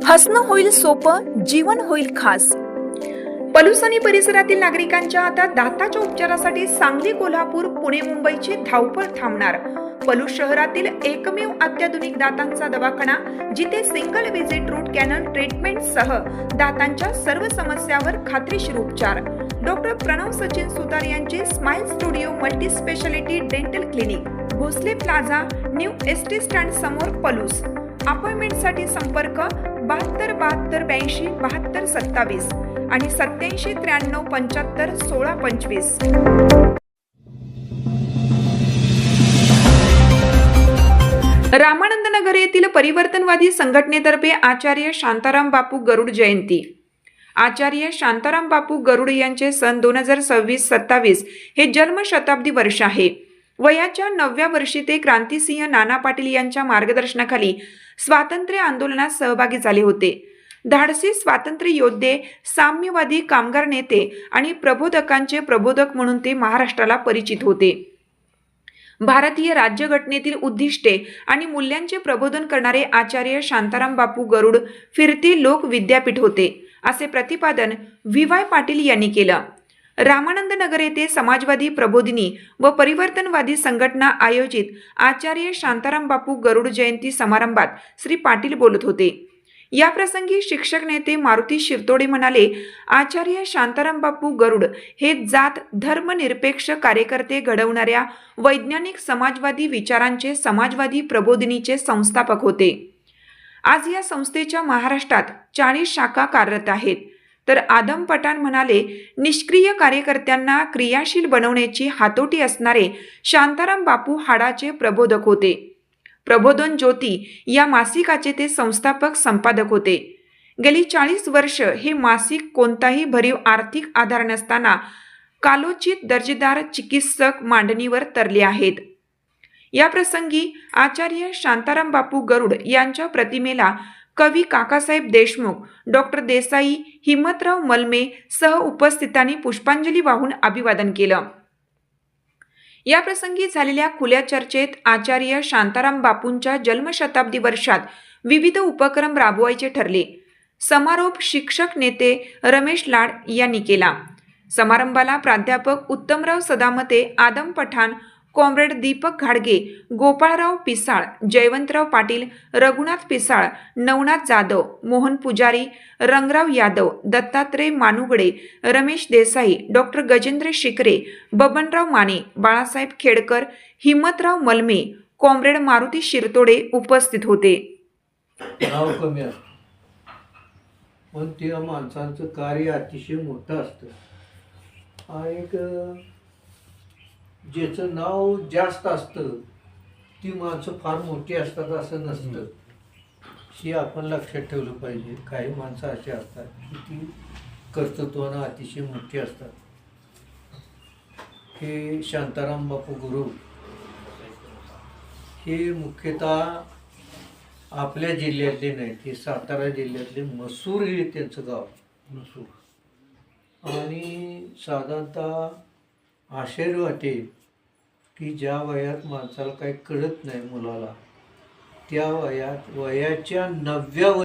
हसणं होईल सोपं, जीवन होईल खास। पलूस आणि परिसरातील नागरिकांच्या आता दाताच्या उपचारासाठी सांगली, कोल्हापूर, पुणे, मुंबईची धावपळ थांबणार। पलूस शहरातील एकमेव अत्याधुनिक दातांचा दवाखाना, जिथे single visit root canal treatment सह दातांच्या सर्व समस्यावर खात्रीशीर उपचार। डॉक्टर प्रणव सचिन सुतार यांचे smile studio multi speciality dental clinic, Bhosale plaza, new ST stand समोर, पलूस। अपॉइंटमेंटसाठी संपर्क 72 72 82 72 27 आणि 87 93 75 16 25। रामानंद नगर येथील परिवर्तनवादी संघटनेतर्फे आचार्य शांताराम बापू गरुड जयंती। आचार्य शांताराम बापू गरुड यांचे सन 2026-27 हे जन्मशताब्दी वर्ष आहे। वयाच्या 9व्या वर्षी ते क्रांतिसिंह नाना पाटील यांच्या मार्गदर्शनाखाली स्वातंत्र्य आंदोलनात सहभागी झाले होते। धाडसी स्वातंत्र्य योद्धे, साम्यवादी कामगार नेते आणि प्रबोधकांचे प्रबोधक म्हणून ते महाराष्ट्राला परिचित होते। भारतीय राज्यघटनेतील उद्दिष्टे आणि मूल्यांचे प्रबोधन करणारे आचार्य शांताराम बापू गरुड फिरते लोक विद्यापीठ होते, असे प्रतिपादन व्ही.वाय. पाटील यांनी केलं। रामानंद नगर येथे समाजवादी प्रबोधिनी व परिवर्तनवादी संघटना आयोजित आचार्य शांताराम बापू गरुड जयंती समारंभात श्री पाटील बोलत होते। या प्रसंगी शिक्षक नेते मारुती शिरतोडे म्हणाले, आचार्य शांताराम बापू गरुड हे जात धर्मनिरपेक्ष कार्यकर्ते घडवणाऱ्या वैज्ञानिक समाजवादी विचारांचे समाजवादी प्रबोधिनीचे संस्थापक होते। आज या संस्थेच्या महाराष्ट्रात 40 शाखा कार्यरत आहेत। तर आदम पठाण म्हणाले, निष्क्रिय कार्यकर्त्यांना क्रियाशील बनवण्याची हातोटी असणारे शांताराम बापू हाडाचे प्रबोधक होते। प्रबोधन ज्योती या मासिकाचे ते संस्थापक संपादक होते। गेली 40 वर्ष हे मासिक कोणताही भरीव आर्थिक आधार नसताना कालोचित दर्जेदार चिकित्सक मांडणीवर तरले आहेत। या प्रसंगी आचार्य शांताराम बापू गरुड यांच्या प्रतिमेला कवी काकासाहेब देशमुख, डॉक्टर देसाई, हिम्मतराव मलमे सह उपस्थितांनी पुष्पांजली वाहून अभिवादन केलं। या प्रसंगी झालेल्या खुल्या चर्चेत आचार्य शांताराम बापूंच्या जन्मशताब्दी वर्षात विविध उपक्रम राबवायचे ठरले। समारोप शिक्षक नेते रमेश लाड यांनी केला। समारंभाला प्राध्यापक उत्तमराव सदामते, आदम पठाण, कॉम्रेड दीपक घाडगे, गोपाळराव पिसाळ, जयवंतराव पाटील, रघुनाथ पिसाळ, नवनाथ जाधव, मोहन पुजारी, रंगराव यादव, दत्तात्रय मानुगडे, रमेश देसाई, डॉक्टर गजेंद्र शिकरे, बबनराव माने, बाळासाहेब खेडकर, हिम्मतराव मलमे, कॉम्रेड मारुती शिरतोडे उपस्थित होते। नाव कमी असतं पण त्या माणसांचं कार्य अतिशय मोठं असतं आणि ज्याचं नाव जास्त असतं ती माणसं फार मोठी असतात असं नसतं। हे आपण लक्षात ठेवलं पाहिजे। काही माणसं अशी असतात की ती कर्तृत्वानं अतिशय मोठी असतात। हे शांताराम बापू गरुड हे मुख्यतः आपल्या जिल्ह्यातले नाहीत, हे सातारा जिल्ह्यातले मसूर हे त्यांचं गाव मसूर। आणि साधारणतः आश्चर्य वाटे की ज्या वयात माणसाला काही कळत नाही मुलाला, त्या वयाच्या 9व्या